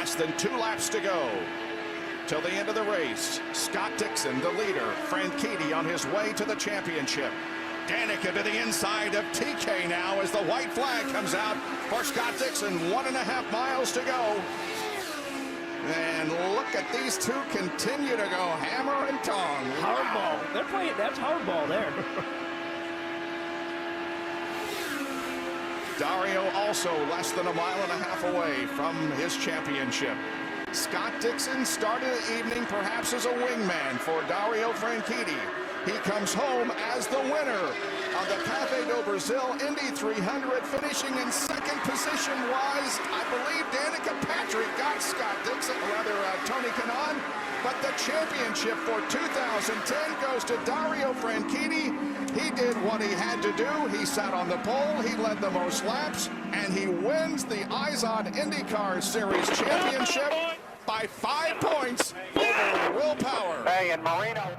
Less than 2 laps to go till the end of the race. Scott Dixon, the leader. Franchitti on his way to the championship. Danica to the inside of TK now as the white flag comes out for Scott Dixon. 1.5 miles to go. And look at these two continue to go hammer and tong. Hardball. They're playing, that's hardball there. Dario also less than 1.5 miles away from his championship. Scott Dixon started the evening perhaps as a wingman for Dario Franchitti. He comes home as the winner of the Café do Brasil Indy 300, finishing in second position was, I believe, Danica Patrick got Scott Dixon, Tony Kanaan. But the championship for 2010 goes to Dario Franchitti. He did what he had to do. He sat on the pole, he led the most laps, and he wins the IZOD INDYCAR Series Championship by 5 points over Will Power. Hey, and Marino.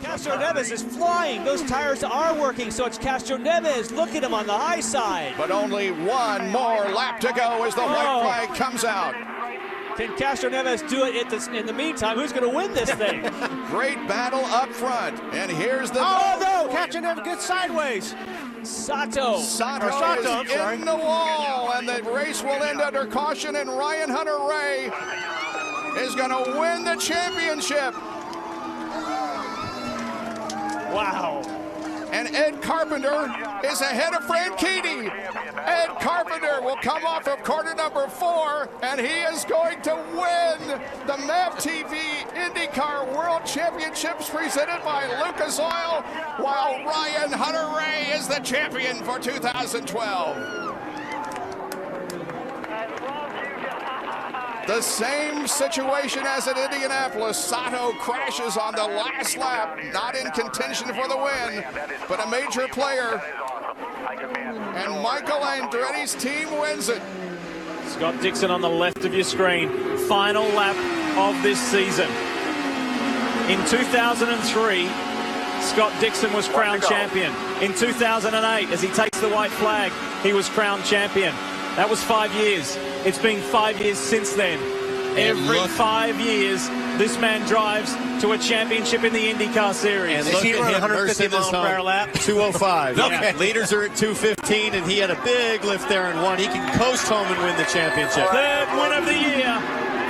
Castro Neves is flying. Those tires are working, so it's Castro Neves. Look at him on the high side. But only one more lap to go as the white flag comes out. Can Castro Neves do it in the meantime? Who's going to win this thing? Great battle up front. And here's the... Oh, no! Castro Neves gets sideways. Sato is in the wall, and the race will end under caution, and Ryan Hunter-Reay is going to win the championship. Wow. And Ed Carpenter is ahead of Franchitti. Ed Carpenter will come off of corner number 4, and he is going to win the MAV-TV IndyCar World Championships presented by Lucas Oil, while Ryan Hunter-Reay is the champion for 2012. The same situation as at Indianapolis. Sato crashes on the last lap, not in contention for the win, but a major player. And Michael Andretti's team wins it. Scott Dixon on the left of your screen. Final lap of this season. In 2003, Scott Dixon was crowned champion. In 2008, as he takes the white flag, he was crowned champion. That was 5 years. It's been 5 years since then. Every 5 years, this man drives to a championship in the IndyCar Series. And he run 150 miles per hour lap. 205. Okay. Yeah. Leaders are at 215, and he had a big lift there and won. He can coast home and win the championship. Third win of the year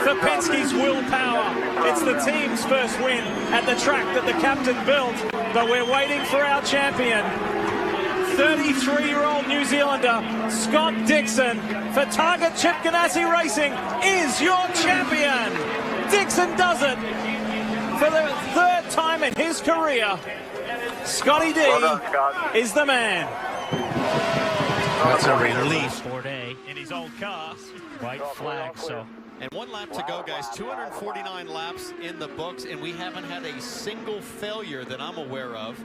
for Penske's Will Power. It's the team's first win at the track that the captain built, but we're waiting for our champion. 33-year-old New Zealander Scott Dixon for Target Chip Ganassi Racing is your champion. Dixon does it for the 3rd time in his career. Scotty D is the man. That's a relief. Sport A in his old car. White flag, so. And 1 lap to go, guys. 249 laps in the books, and we haven't had a single failure that I'm aware of.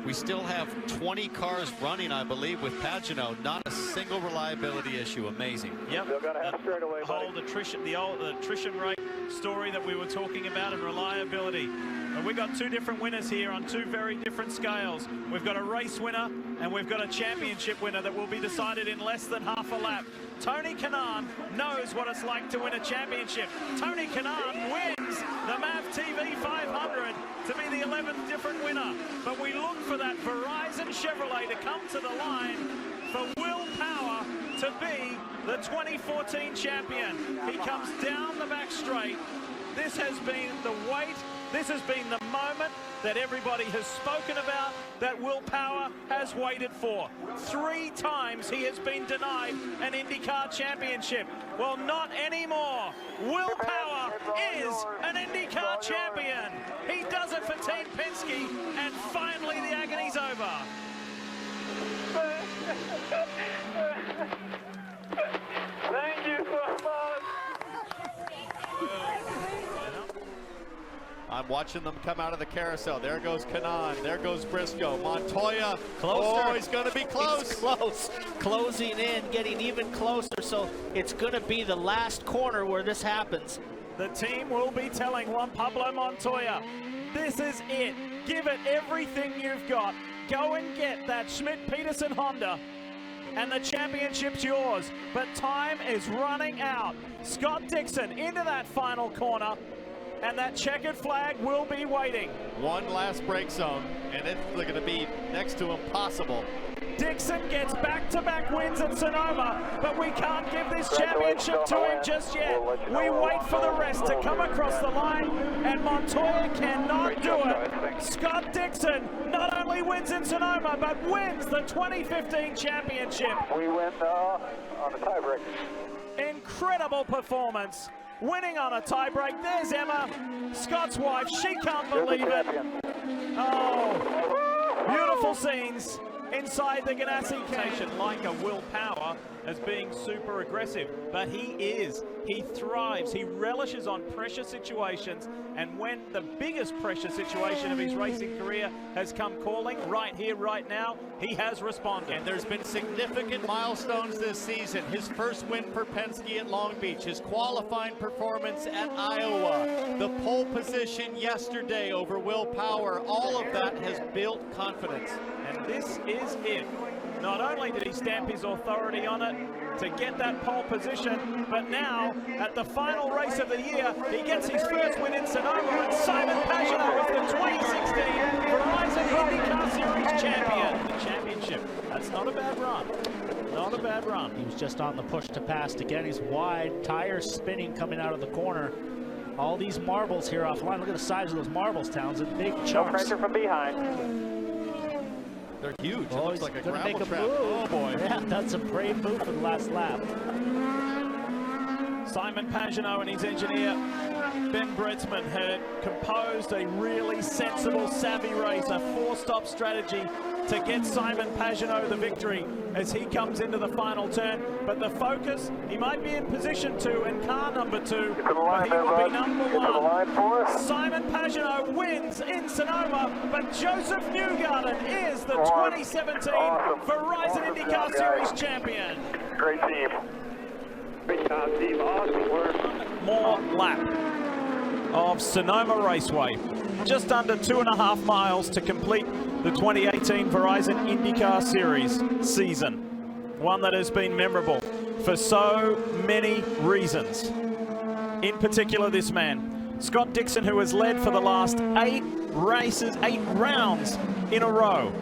We still have 20 cars running, I believe, with Pagano. Not a single reliability issue. Amazing. Yep. The old attrition rate story that we were talking about and reliability. And we've got 2 different winners here on 2 very different scales. We've got a race winner and we've got a championship winner that will be decided in less than half a lap. Tony Kanaan knows what it's like to win a championship. Tony Kanaan wins the MAV-TV 500 to be the 11th different winner. But we look for that Verizon Chevrolet to come to the line for Will Power to be the 2014 champion. He comes down the back straight. This has been the wait. This has been the moment that everybody has spoken about, that Will Power has waited for. 3 times he has been denied an IndyCar championship. Well, not anymore. Will Power is an IndyCar champion. He does it for Team Penske, and finally the agony's over. Thank you so much. I'm watching them come out of the carousel. There goes Kanaan. There goes Briscoe. Montoya. Closer. Oh, he's going to be close. He's close. Closing in, getting even closer. So it's going to be the last corner where this happens. The team will be telling Juan Pablo Montoya, this is it. Give it everything you've got. Go and get that Schmidt-Peterson Honda, and the championship's yours. But time is running out. Scott Dixon into that final corner, and that checkered flag will be waiting. One last break zone, and it's going to be next to impossible. Dixon gets back-to-back wins at Sonoma, but we can't give this championship to him just yet. We wait for the rest to come across the line, and Montoya cannot do it. Scott Dixon not only wins in Sonoma, but wins the 2015 championship. We win on a tiebreak. Incredible performance. Winning on a tiebreak. There's Emma, Scott's wife. She can't believe it. Oh, beautiful scenes inside the Ganassi station, like a Will Power as being super aggressive, but he thrives, he relishes on pressure situations, and when the biggest pressure situation of his racing career has come calling, right here, right now, he has responded. And there's been significant milestones this season. His first win for Penske at Long Beach, his qualifying performance at Iowa, the pole position yesterday over Will Power, all of that has built confidence. And this is it. Not only did he stamp his authority on it to get that pole position, but now, at the final race of the year, he gets his first win in Sonoma, and Simon Pagenaud is the 2016 Verizon IndyCar Series champion. The championship, that's not a bad run. Not a bad run. He was just on the push to pass. Again, he's wide, tires spinning coming out of the corner. All these marbles here offline. Look at the size of those marbles, Townsend. Big chunks. No pressure from behind. They're huge. Oh, it looks like a gonna gravel make a trap. move. Oh boy. Yeah, that's a brave move for the last lap. Simon Pagenaud and his engineer, Ben Bretzman, had composed a really sensible, savvy race, a 4-stop strategy to get Simon Pagenaud the victory as he comes into the final turn. But the focus, he might be in position 2 and car number 2, but he will be number 1. Simon Pagenaud wins in Sonoma, but Joseph Newgarden is the 2017 Verizon IndyCar Series champion. Great team. Great job, team. Awesome work. More lap of Sonoma Raceway. Just under 2.5 miles to complete the 2018 Verizon IndyCar Series season. One that has been memorable for so many reasons. In particular, this man, Scott Dixon, who has led for the last 8 rounds in a row.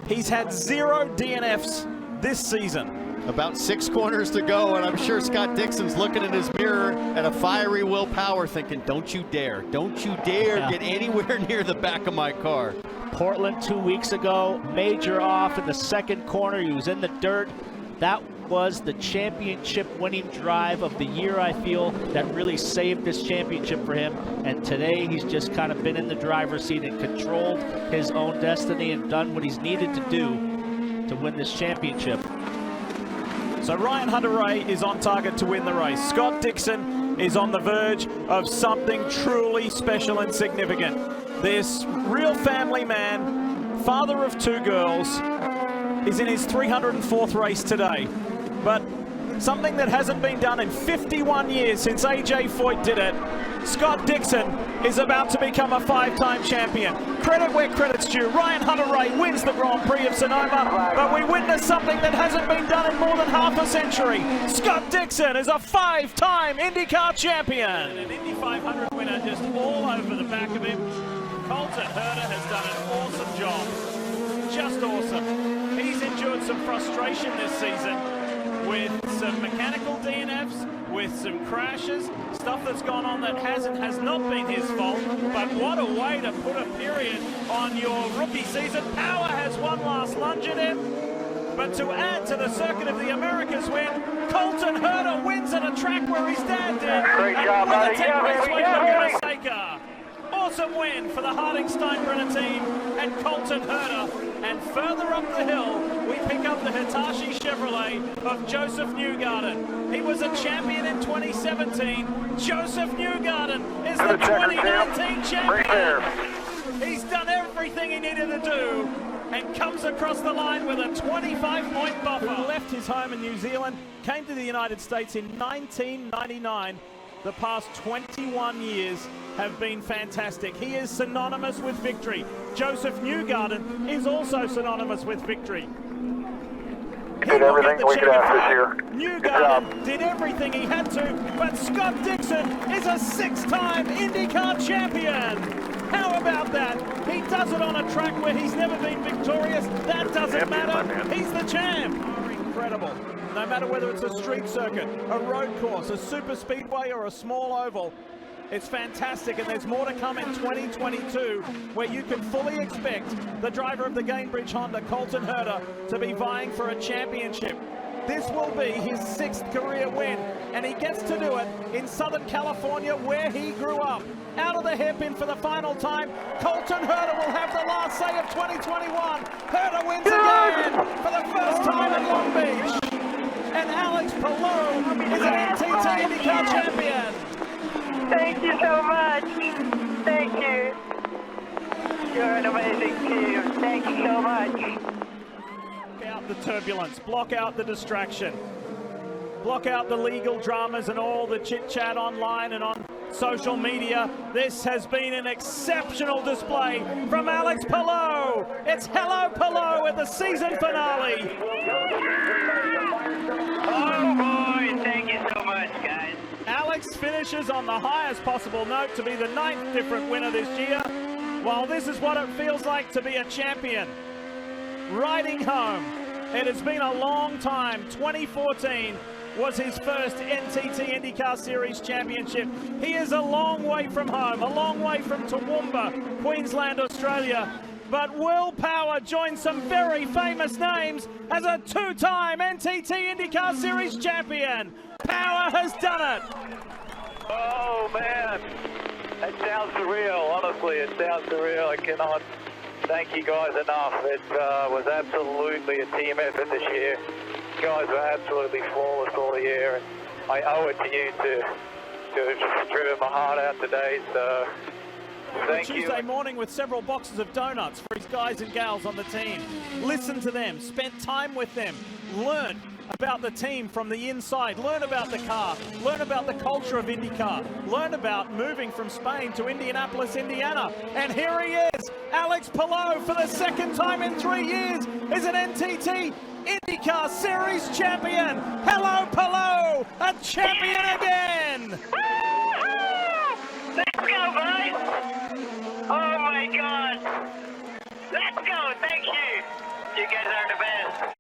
He's had 0 DNFs this season. About 6 corners to go, and I'm sure Scott Dixon's looking in his mirror at a fiery Will Power thinking, don't you dare get anywhere near the back of my car. Portland 2 weeks ago, major off in the second corner. He was in the dirt. That was the championship winning drive of the year, I feel, that really saved this championship for him. And today he's just kind of been in the driver's seat and controlled his own destiny and done what he's needed to do to win this championship. So Ryan Hunter-Reay is on target to win the race. Scott Dixon is on the verge of something truly special and significant. This real family man, father of 2 girls, is in his 304th race today. But something that hasn't been done in 51 years since AJ Foyt did it, Scott Dixon is about to become a 5-time champion. Credit where credit's due. Ryan Hunter-Reay wins the Grand Prix of Sonoma, but we witness something that hasn't been done in more than half a century. Scott Dixon is a 5-time IndyCar champion. And an Indy 500 winner just all over the back of him. Colton Herta has done an awesome job. Just awesome. He's endured some frustration this season with some mechanical DNFs, with with some crashes, stuff that's gone on that has not been his fault. But what a way to put a period on your rookie season. Power has one last lunge at him. But to add to the Circuit of the Americas win, Colton Herta wins at a track where his dad did. Great job, buddy. Yeah, baby. Awesome win for the Harding-Steinbrenner team and Colton Herta. And further up the hill, we pick up the Hitachi Chevrolet of Joseph Newgarden. He was a champion in 2017. Joseph Newgarden is the 2019 champion. He's done everything he needed to do and comes across the line with a 25-point buffer. Who left his home in New Zealand, came to the United States in 1999. The past 21 years have been fantastic. He is synonymous with victory. Joseph Newgarden is also synonymous with victory. He did everything we could ask this year. Newgarden did everything he had to, but Scott Dixon is a 6-time IndyCar champion. How about that? He does it on a track where he's never been victorious. That doesn't matter. He's the champ. Incredible. No matter whether it's a street circuit, a road course, a super speedway, or a small oval, it's fantastic, and there's more to come in 2022 where you can fully expect the driver of the Gainbridge Honda, Colton Herta, to be vying for a championship. This will be his 6th career win, and he gets to do it in Southern California where he grew up. Out of the hairpin for the final time, Colton Herta will have the last say of 2021. Herta wins again for the first time at Long Beach. And Alex Palou is an NTT INDYCAR champion. Thank you so much. Thank you. You're an amazing team. Thank you so much. Block out the turbulence, block out the distraction, block out the legal dramas and all the chit-chat online and on social media. This has been an exceptional display from Alex Palou. It's Hello Palou at the season finale. Oh boy, thank you so much, guys. Alex finishes on the highest possible note to be the 9th different winner this year. While this is what it feels like to be a champion. Riding home. It has been a long time. 2014 was his first NTT INDYCAR Series championship. He is a long way from home, a long way from Toowoomba, Queensland, Australia. But Will Power joins some very famous names as a 2-time NTT INDYCAR Series champion. Power has done it. Oh man, that sounds surreal. Honestly, it sounds surreal. I cannot thank you guys enough. It was absolutely a team effort this year. You guys were absolutely flawless all year, and I owe it to you to have just driven my heart out today. So thank you. Tuesday morning with several boxes of donuts for his guys and gals on the team. Listen to them, spent time with them, learn about the team from the inside, learn about the car, learn about the culture of IndyCar, learn about moving from Spain to Indianapolis, Indiana. And here he is, Alex Palou, for the 2nd time in 3 years, is an NTT INDYCAR Series champion. Hello, Palou, a champion again. Let's go, boys. Oh my God. Let's go. Thank you. You guys are the best.